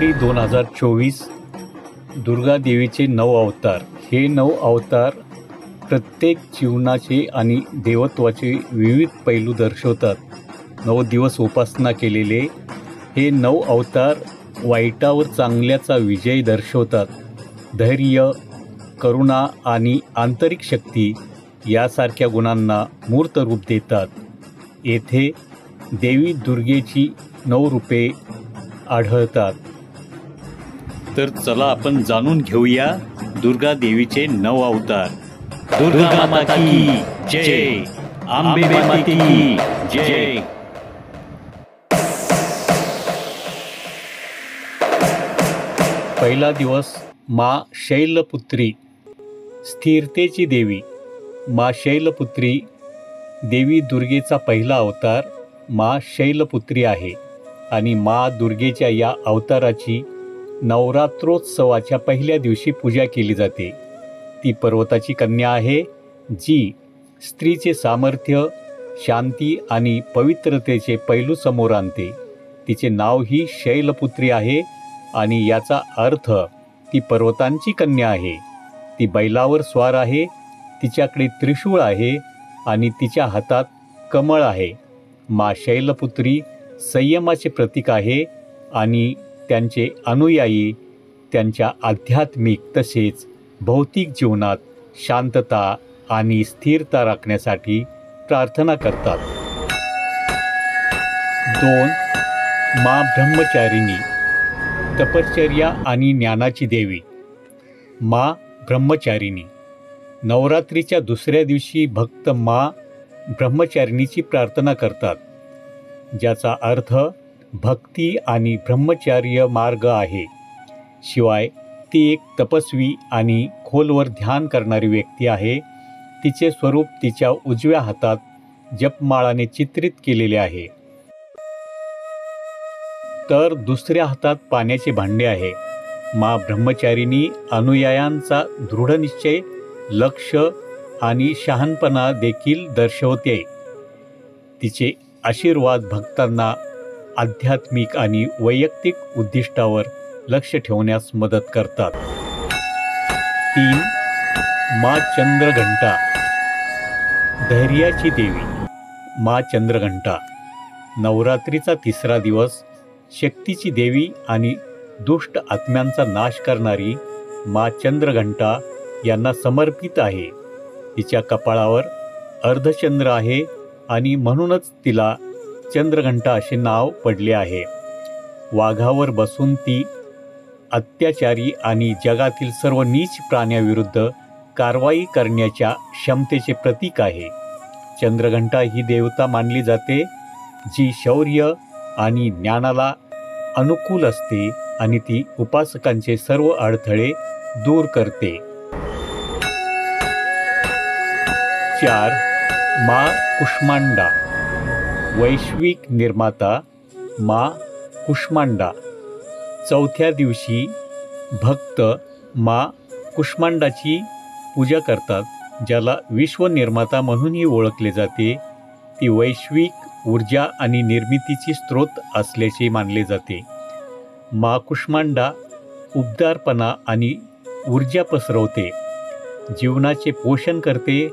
नवरात्री 2024 दुर्गा देवीचे 9 अवतार। हे 9 अवतार प्रत्येक जीवनाचे आणि देवत्वाचे विविध पैलू दर्शवतात। 9 दिवस उपासना केलेले हे 9 अवतार वाईटावर चांगल्याचा विजय दर्शवतात। धैर्य, करुणा आणि आंतरिक शक्ती यासारख्या गुणांना मूर्त रूप देतात। येथे देवी दुर्गेची 9 रूपे आढळतात। तर चला आपण जाणून घेऊया दुर्गा देवीचे 9 अवतार। दुर्गा माता की जय, अंबे माता की जय। पहिला दिवस माँ शैलपुत्री, स्थिरतेची देवी। माँ शैलपुत्री देवी दुर्गेचा पहिला अवतार माँ शैलपुत्री आहे आणि माँ दुर्गेच्या या अवताराची नवरात्रोत्सवाच्या पहिल्या दिवशी पूजा केली जाते। ती पर्वताची कन्या आहे जी स्त्रीचे सामर्थ्य, शांती आणि पवित्रतेचे पैलू समोर आणते। तिचे नावही शैलपुत्री आहे आणि याचा अर्थ ती पर्वतांची कन्या आहे। ती बैलावर स्वार आहे, तिच्याकडे त्रिशूळ आहे आणि तिच्या हातात कमळ आहे। माँ शैलपुत्री संयमाचे प्रतीक आहे आणि त्यांचे अनुयायी त्यांच्या आध्यात्मिक तसेच भौतिक जीवनात शांतता आणि स्थिरता राखण्यासाठी प्रार्थना करतात। 2. माँ ब्रह्मचारिणी, तपश्चर्या आणि ज्ञानाची देवी। माँ ब्रह्मचारिणी नवरात्रीच्या दुसऱ्या दिवशी भक्त माँ ब्रह्मचारिणीची प्रार्थना करतात, ज्याचा अर्थ भक्ती आणि ब्रह्मचर्य मार्ग आहे। शिवाय ती एक तपस्वी आणि खोलवर ध्यान करणारी व्यक्ती आहे। तिचे स्वरूप तिच्या उजव्या हातात जपमाळाने चित्रित केलेले आहे, तर दुसऱ्या हातात पाण्याचे भांडे आहे। माँ ब्रह्मचारिणी अनुयायांचा दृढनिश्चय, लक्ष आणि शहाणपणा देखील दर्शवते। तिचे आशीर्वाद भक्तांना आध्यात्मिक आणि वैयक्तिक उद्दिष्टावर लक्ष ठेवण्यास मदत करतात। 3. माँ चंद्रघंटा, धैर्याची देवी। माँ चंद्रघंटा नवरात्रीचा तिसरा दिवस शक्तीची देवी आणि दुष्ट आत्म्यांचा नाश करणारी माँ चंद्रघंटा यांना समर्पित आहे। तिच्या कपाळावर अर्धचंद्र आहे आणि म्हणूनच तिला चंद्रघंटा असे नाव पडले आहे। वाघावर बसून ती अत्याचारी आणि जगातील सर्व नीच प्राण्याविरुद्ध कारवाई करण्याच्या क्षमतेचे प्रतीक आहे। चंद्रघंटा ही देवता मानली जाते जी शौर्य आणि ज्ञानाला अनुकूल असते आणि ती उपासकांचे सर्व अडथळे दूर करते। 4. माँ कुष्मांडा, वैश्विक निर्माता। माँ कुष्मांडा चौथ्या दिवशी भक्त माँ कुष्मांडाची पूजा करतात, ज्याला विश्वनिर्माता म्हणूनही ओळखले जाते। ती वैश्विक ऊर्जा आणि निर्मितीची स्रोत असल्याचे मानले जाते। माँ कुष्मांडा उबदारपणा आणि ऊर्जा पसरवते, जीवनाचे पोषण करते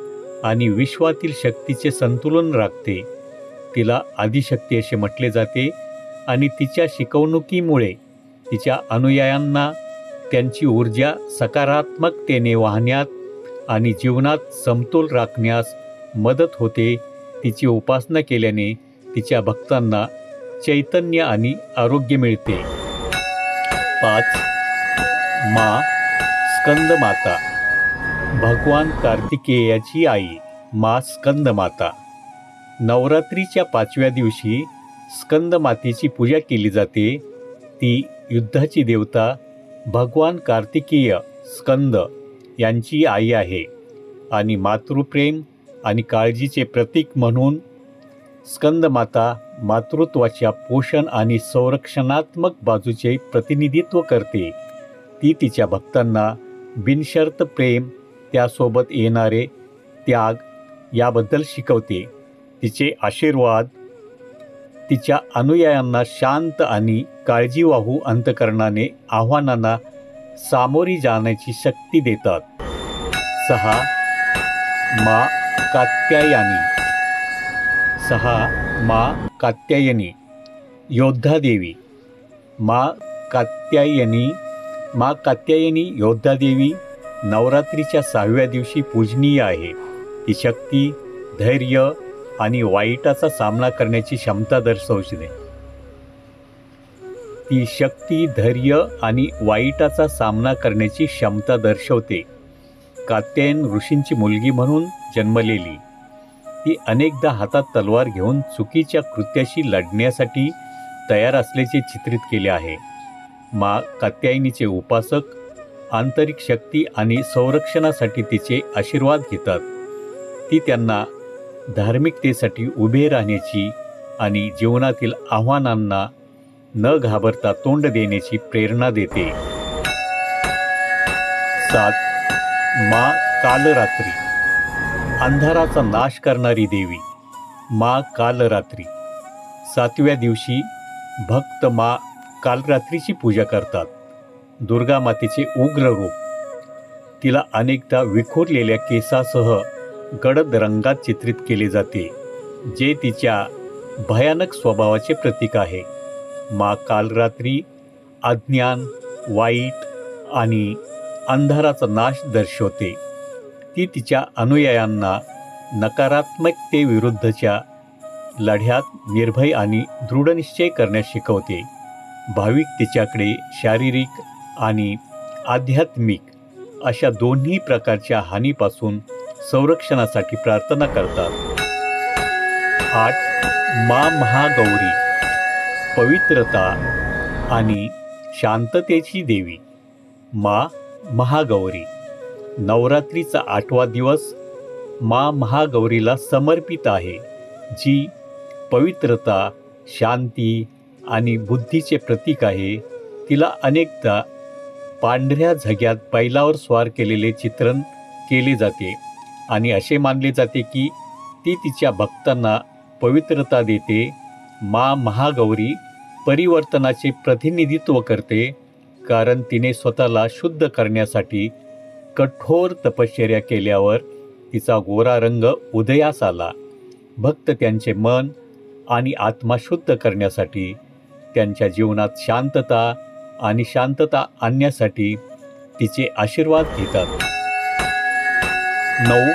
आणि विश्वातील शक्तीचे संतुलन राखते। तिला आदिशक्ती असे म्हटले जाते आणि तिच्या शिकवणुकीमुळे तिच्या अनुयायांना त्यांची ऊर्जा सकारात्मकतेने वाहण्यात आणि जीवनात समतोल राखण्यास मदत होते। तिची उपासना केल्याने तिच्या भक्तांना चैतन्य आणि आरोग्य मिळते। 5. माँ स्कंदमाता, भगवान कार्तिकेयाची आई। माँ स्कंदमाता नवरात्रीच्या 5व्या दिवशी स्कंदमातेची पूजा केली जाते। ती युद्धाची देवता भगवान कार्तिकेय स्कंद यांची आई आहे आणि मातृप्रेम आणि काळजीचे प्रतीक म्हणून स्कंदमाता मातृत्वाच्या पोषण आणि संरक्षणात्मक बाजूचे प्रतिनिधित्व करते। ती तिच्या भक्तांना बिनशर्त प्रेम, त्यासोबत येणारे त्याग याबद्दल शिकवते। तिचे आशीर्वाद तिच्या अनुयायांना शांत आणि काळजीवाहू अंतकरणाने आव्हानांना सामोरी जाण्याची शक्ती देतात. 6. मा कात्यायनी. 6. मा कात्यायनी योद्धादेवी. मा कात्यायनी योद्धादेवी नवरात्रीच्या 6व्या दिवशी पूजनीय आहे. ती शक्ती, धैर्य आणि वाईटाचा सामना करण्याची क्षमता दर्शवते. ती शक्ती, धैर्य आणि वाईटाचा सामना करण्याची क्षमता दर्शवते. कात्यायन ऋषींची मुलगी म्हणून जन्मलेली, ती अनेकदा हातात तलवार घेऊन चुकीच्या कृत्याशी लढण्यासाठी तयार असल्याचे चित्रित केले आहे. मा कात्यायनीचे उपासक आंतरिक शक्ती आणि संरक्षणासाठी तिचे आशीर्वाद घेतात. ती त्यांना धार्मिकतेसाठी उभे राहण्याची आणि जीवनातील आव्हानांना न घाबरता तोंड देण्याची प्रेरणा देते. 7. मा कालरात्री. अंधाराचा नाश करणारी देवी. मा कालरात्री. 7व्या दिवशी भक्त मा कालरात्रीची पूजा करतात. दुर्गा मातेचे उग्र रूप. तिला अनेकदा विखुरलेल्या केसासह गडद रंगात चित्रित केले जाते, जे तिच्या भयानक स्वभावाचे प्रतीक आहे. मा कालरात्री अज्ञान, वाईट आणि अंधाराचा नाश दर्शवते. ती तिच्या अनुयायांना नकारात्मकतेविरुद्धच्या लढ्यात निर्भय आणि दृढनिश्चय करण्यास शिकवते. भाविक तिच्याकडे शारीरिक आणि आध्यात्मिक अशा दोन्ही प्रकारच्या हानीपासून संरक्षणासाठी प्रार्थना करतात. 8. मा महागौरी. पवित्रता आणि शांततेची देवी. मा महागौरी नवरात्रीचा 8वा दिवस मा महागौरीला समर्पित आहे, जी पवित्रता, शांती आणि बुद्धीचे प्रतीक आहे. तिला अनेकदा पांढऱ्या झग्यात बैलावर स्वार केलेले चित्रण केले जाते आणि असे मानले जाते की ती तिच्या भक्तांना पवित्रता देते. मा महागौरी परिवर्तनाचे प्रतिनिधित्व करते, कारण तिने स्वतःला शुद्ध करण्यासाठी कठोर तपश्चर्या केल्यावर तिचा गोरा रंग उदयास आला. भक्त त्यांचे मन आणि आत्मा शुद्ध करण्यासाठी, त्यांच्या जीवनात शांतता आणण्यासाठी तिचे आशीर्वाद घेतात. 9.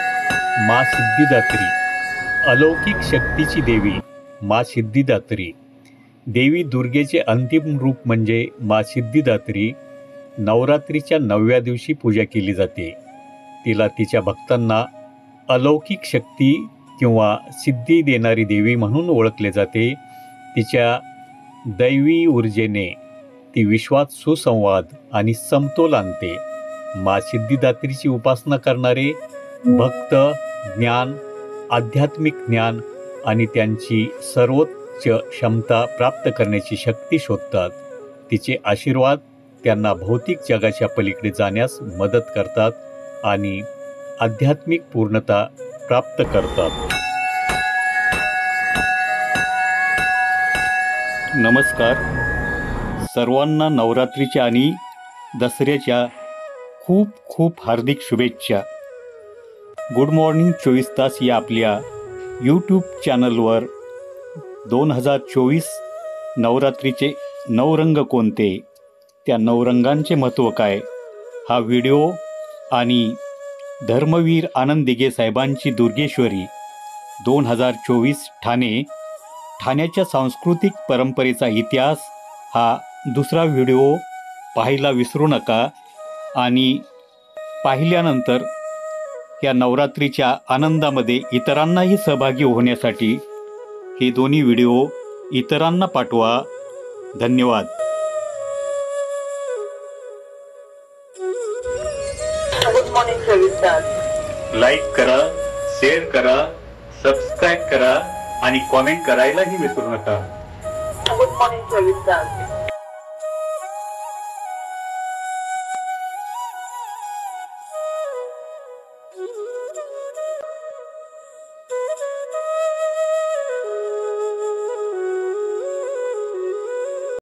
मा सिद्धिदात्री. अलौकिक शक्तीची देवी. मा सिद्धिदात्री देवी दुर्गेचे अंतिम रूप म्हणजे मा सिद्धिदात्री. नवरात्रीच्या 9व्या दिवशी पूजा केली जाते. तिला तिच्या भक्तांना अलौकिक शक्ती किंवा सिद्धी देणारी देवी म्हणून ओळखले जाते. तिच्या दैवी ऊर्जेने ती विश्वात सुसंवाद आणि समतोल आणते. मा सिद्धिदात्रीची उपासना करणारे भक्त ज्ञान, आध्यात्मिक ज्ञान आणि त्यांची सर्वोच्च क्षमता प्राप्त करण्याची शक्ती शोधतात. तिचे आशीर्वाद त्यांना भौतिक जगाच्या पलीकडे जाण्यास मदत करतात आणि आध्यात्मिक पूर्णता प्राप्त करतात. नमस्कार. सर्वांना नवरात्रीच्या आणि दसऱ्याच्या खूप खूप हार्दिक शुभेच्छा. गुड मॉर्निंग 24 तास या आपल्या यूट्यूब चॅनलवर 2024 नवरात्रीचे 9 रंग कोणते, त्या 9 रंगांचे महत्त्व काय, हा व्हिडिओ आणि धर्मवीर आनंद दिघे साहेबांची दुर्गेश्वरी 2024 ठाण्याच्या सांस्कृतिक परंपरेचा इतिहास हा दुसरा व्हिडिओ पाहायला विसरू नका. आणि पाहिल्यानंतर या नवरात्रीच्या आनंदामध्ये इतरांनाही सहभागी होण्यासाठी हे दोन्ही व्हिडिओ इतरांना पाठवा. धन्यवाद. गुड मॉर्निंग 24 तास. लाईक करा, शेअर करा, सबस्क्राईब करा आणि कॉमेंट करायलाही विसरू नका. गुड मॉर्निंग 24 तास.